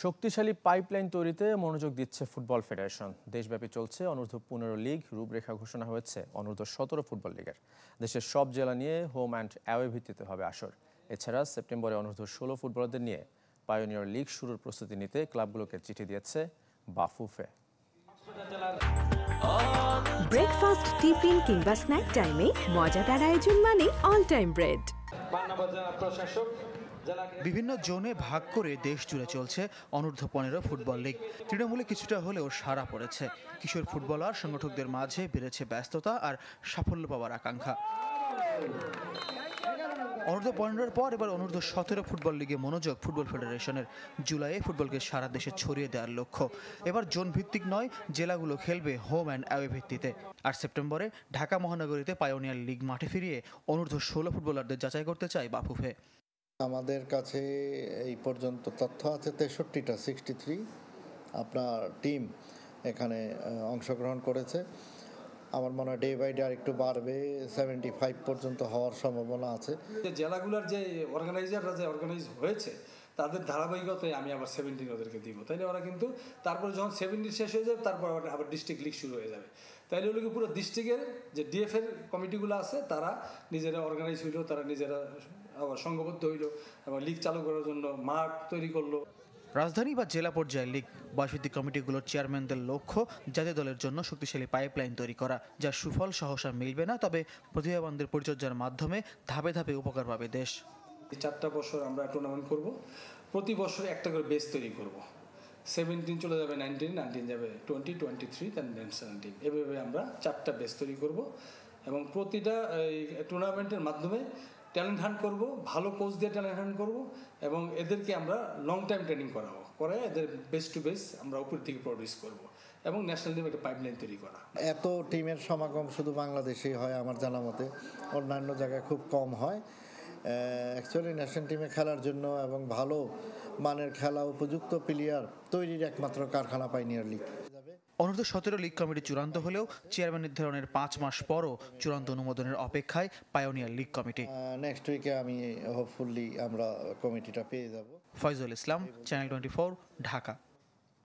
শক্তিশালী পাইপলাইন তৈরিতে মনোযোগ দিচ্ছে ফুটবল ফেডারেশন। দেশব্যাপী চলছে অনূর্ধ্ব-15 লিগ, রূপরেখা ঘোষণা হয়েছে অনূর্ধ্ব-17 ফুটবল লিগের। দেশের সব জেলা নিয়ে হোম অ্যান্ড অ্যাওয়ে ভিত্তিতে হবে আসর। এছাড়া সেপ্টেম্বরে অনূর্ধ্ব-16 ফুটবলারদের নিয়ে পাইওনিয়র লিগ শুরুর প্রস্তুতি নিতে ক্লাবগুলোকে চিঠি দিয়েছে বাফুফে। ব্রেকফাস্ট, টিফিন কিংবা স্ন্যাক টাইমে মজাদার আয়োজন মানে অল টাইম ব্রেড। বিভিন্ন জোনে ভাগ করে দেশ জুড়ে চলছে অনূর্ধ্ব-15 ফুটবল লিগ। তৃণমূলে কিছুটা হলেও সাড়া পড়েছে। কিশোর ফুটবলার সংগঠকদের মাঝে বেড়েছে ব্যস্ততা আর সাফল্য পাওয়ার আকাঙ্ক্ষা। অনূর্ধ্ব-15 পর এবার অনূর্ধ্ব-17 ফুটবল লিগে মনোযোগ ফুটবল ফেডারেশনের। জুলাইয়ে ফুটবলকে সারা দেশে ছড়িয়ে দেওয়ার লক্ষ্য। এবার জোন ভিত্তিক নয়, জেলাগুলো খেলবে হোম অ্যান্ড অ্যাওয়ে ভিত্তিতে। আর সেপ্টেম্বরে ঢাকা মহানগরীতে পাইওনিয়ার লিগ মাঠে ফিরিয়ে অনূর্ধ্ব-16 ফুটবলারদের যাচাই করতে চায় বাফুফে। আমাদের কাছে এই পর্যন্ত তথ্য আছে 63টা 63 আপনার টিম এখানে অংশগ্রহণ করেছে। আমার মনে হয় ডে বাই ডে আর একটু বাড়বে, 75 পর্যন্ত হওয়ার সম্ভাবনা আছে। জেলাগুলোর যে অর্গানাইজাররা যে অর্গানাইজ হয়েছে তাদের ধারাবাহিকতায় আমি আবার 17 ওদেরকে দিব, তাইলে ওরা কিন্তু তারপরে যখন 17 শেষ হয়ে যাবে তারপর আবার ডিস্ট্রিক্ট লিগ শুরু হয়ে যাবে। তাইলে ওগুলো পুরো ডিস্ট্রিক্টের যে ডিএফের কমিটিগুলো আছে তারা নিজেরা অর্গানাইজ হইলো, তারা নিজেরা আবার সংঘবদ্ধ হইলো এবং লিগ চালু করার জন্য মাঠ তৈরি করলো। রাজধানী বা জেলা পর্যায়ের লিগ বয়সভিত্তিক কমিটিগুলোর চেয়ারম্যানদের লক্ষ্য জাতীয় দলের জন্য শক্তিশালী পাইপলাইন তৈরি করা, যার সুফল সহসা মিলবে না, তবে প্রতিভাবানদের পরিচর্যার মাধ্যমে ধাপে ধাপে উপকার পাবে দেশ। 4টা বছর আমরা টুর্নামেন্ট করব, প্রতি বছর একটা করে বেস তৈরি করব। 17 চলে যাবে 19 যাবে 20, 23 দেন 17, এভাবে আমরা 4টা বেস তৈরি করব এবং প্রতিটা টুর্নামেন্টের মাধ্যমে ট্যালেন্ট হান্ট করব, ভালো কোচ দিয়ে ট্যালেন্ট হান্ট করব এবং এদেরকে আমরা লং টাইম ট্রেনিং করাবো, করে এদের বেস টু বেস আমরা উপর থেকে প্রডিউস করব এবং ন্যাশনাল টিমে একটা পাইপলাইন তৈরি করা। এত টিমের সমাগম শুধু বাংলাদেশেই হয় আমার জানা মতে, অন্যান্য জায়গায় খুব কম হয়। অ্যাকচুয়ালি ন্যাশনাল টিমে খেলার জন্য এবং ভালো মানের খেলা উপযুক্ত প্লেয়ার তৈরির একমাত্র কারখানা পাইওনিয়র লিগ। অনূর্ধ্ব-17 লিগ কমিটি চূড়ান্ত হলেও চেয়ারম্যান নির্ধারণের 5 মাস পরও চূড়ান্ত অনুমোদনের অপেক্ষায় পাইওনিয়র লিগ কমিটি। নেক্সট উইকে আমি হোপফুলি আমরা কমিটিটা পেয়ে যাব। ফয়জুল ইসলাম, চ্যানেল 24, ঢাকা।